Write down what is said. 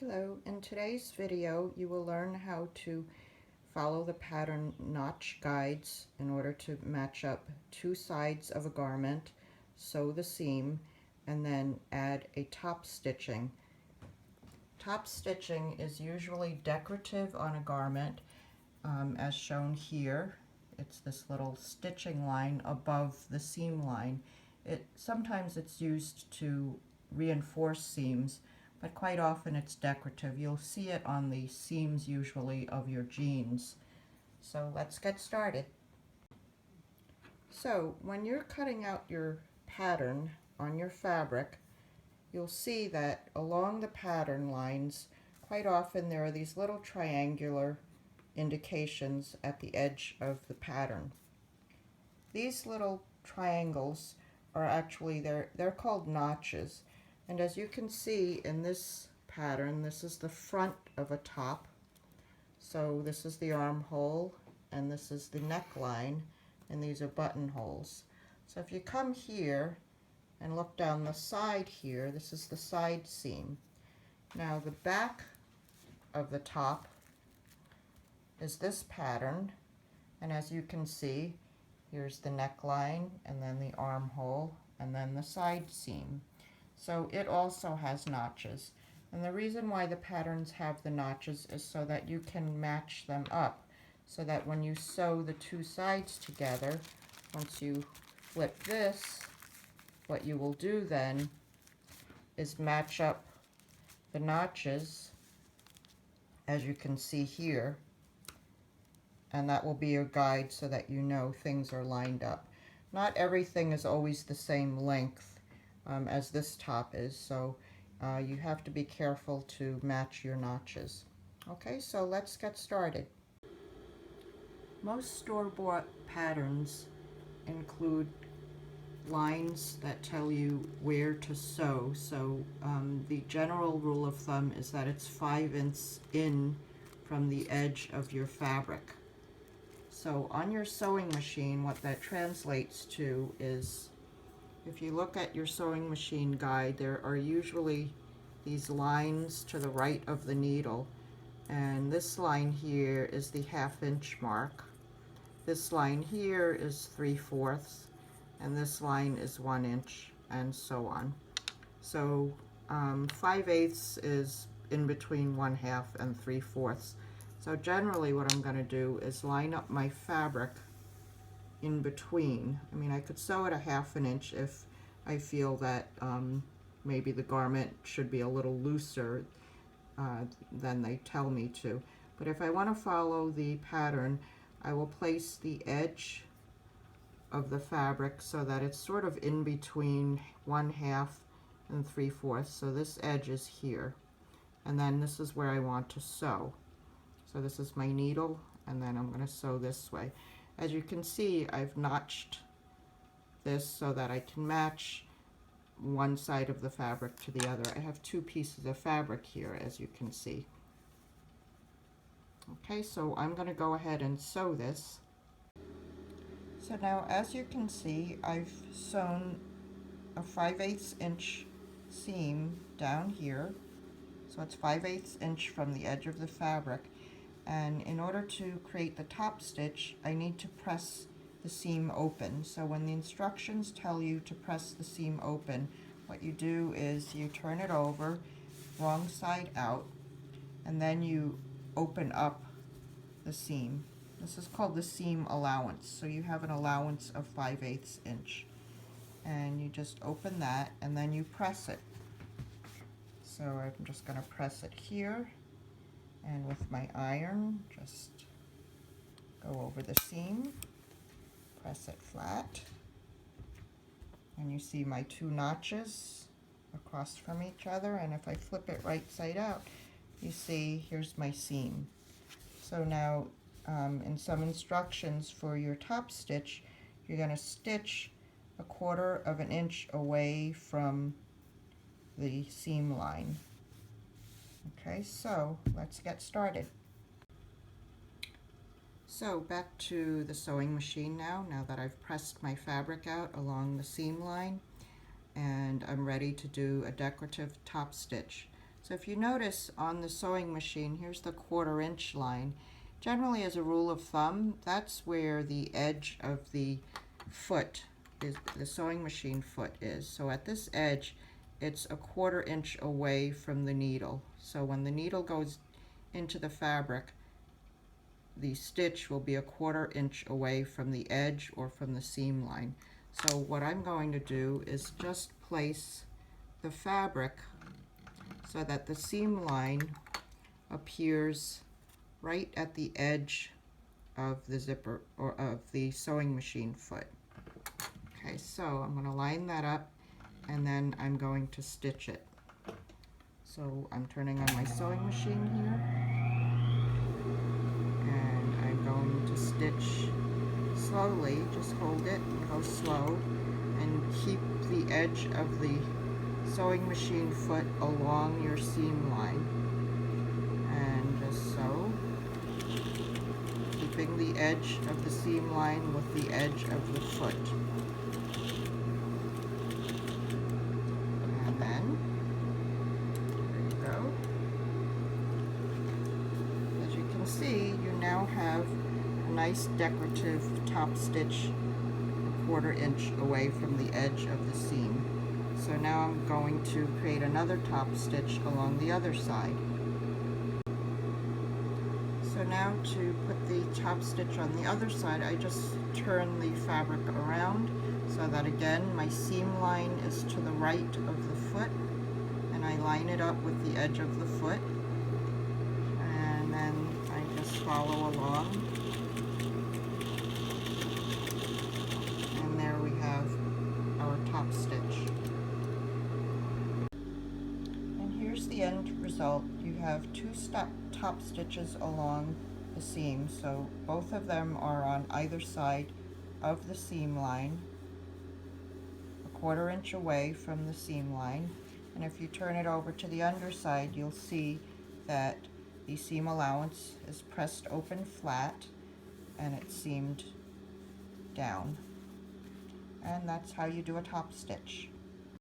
Hello, in today's video you will learn how to follow the pattern notch guides in order to match up two sides of a garment, sew the seam, and then add a top stitching. Top stitching is usually decorative on a garment, as shown here. It's this little stitching line above the seam line. Sometimes it's used to reinforce seams, but quite often it's decorative. You'll see it on the seams usually of your jeans. So let's get started. So when you're cutting out your pattern on your fabric, you'll see that along the pattern lines, quite often there are these little triangular indications at the edge of the pattern. These little triangles are actually, they're called notches. And as you can see in this pattern, this is the front of a top. So this is the armhole, and this is the neckline, and these are buttonholes. So if you come here and look down the side here, this is the side seam. Now the back of the top is this pattern, and as you can see, here's the neckline, and then the armhole, and then the side seam. So it also has notches. And the reason why the patterns have the notches is so that you can match them up, so that when you sew the two sides together, once you flip this, what you will do then is match up the notches, as you can see here, and that will be your guide so that you know things are lined up. Not everything is always the same length as this top is, so you have to be careful to match your notches. Okay, so let's get started. Most store-bought patterns include lines that tell you where to sew. So the general rule of thumb is that it's 5 inches in from the edge of your fabric. So on your sewing machine, what that translates to is, if you look at your sewing machine guide, there are usually these lines to the right of the needle, and this line here is the 1/2 inch mark. This line here is 3/4, and this line is 1 inch, and so on. So 5/8 is in between 1/2 and 3/4. So generally what I'm going to do is line up my fabric in between. I mean, I could sew it 1/2 inch if I feel that maybe the garment should be a little looser than they tell me to. But if I want to follow the pattern, I will place the edge of the fabric so that it's sort of in between 1/2 and 3/4. So this edge is here, and then this is where I want to sew. So this is my needle, and then I'm going to sew this way. As you can see, I've notched this so that I can match one side of the fabric to the other. I have two pieces of fabric here, as you can see. Okay, so I'm going to go ahead and sew this. So now, as you can see, I've sewn a 5/8 inch seam down here. So it's 5/8 inch from the edge of the fabric. And in order to create the top stitch, I need to press the seam open. So when the instructions tell you to press the seam open, what you do is you turn it over, wrong side out, and then you open up the seam. This is called the seam allowance. So you have an allowance of 5/8 inch. And you just open that, and then you press it. So I'm just going to press it here, and with my iron, just go over the seam, press it flat, and you see my two notches across from each other. And if I flip it right side out, you see here's my seam. So now in some instructions for your top stitch, you're going to stitch 1/4 of an inch away from the seam line. Okay, so let's get started. So back to the sewing machine now that I've pressed my fabric out along the seam line, and I'm ready to do a decorative top stitch. So if you notice on the sewing machine, here's the 1/4 inch line. Generally, as a rule of thumb, that's where the edge of the foot is, the sewing machine foot is. So at this edge, it's a 1/4 inch away from the needle. So when the needle goes into the fabric, the stitch will be a 1/4 inch away from the edge or from the seam line. So what I'm going to do is just place the fabric so that the seam line appears right at the edge of the zipper or of the sewing machine foot. Okay, so I'm going to line that up and then I'm going to stitch it. So I'm turning on my sewing machine here and I'm going to stitch slowly. Just hold it and go slow and keep the edge of the sewing machine foot along your seam line and just sew, keeping the edge of the seam line with the edge of the foot. And then, there you go. As you can see, you now have a nice decorative top stitch 1/4 inch away from the edge of the seam. So now I'm going to create another top stitch along the other side. So now to put the top stitch on the other side, I just turn the fabric around so that again my seam line is to the right of the foot, and I line it up with the edge of the foot, and then I just follow along, and there we have our top stitch. Here's the end result. You have 2 top stitches along the seam, so both of them are on either side of the seam line, a 1/4 inch away from the seam line. And if you turn it over to the underside, you'll see that the seam allowance is pressed open flat and it's seamed down. And that's how you do a top stitch.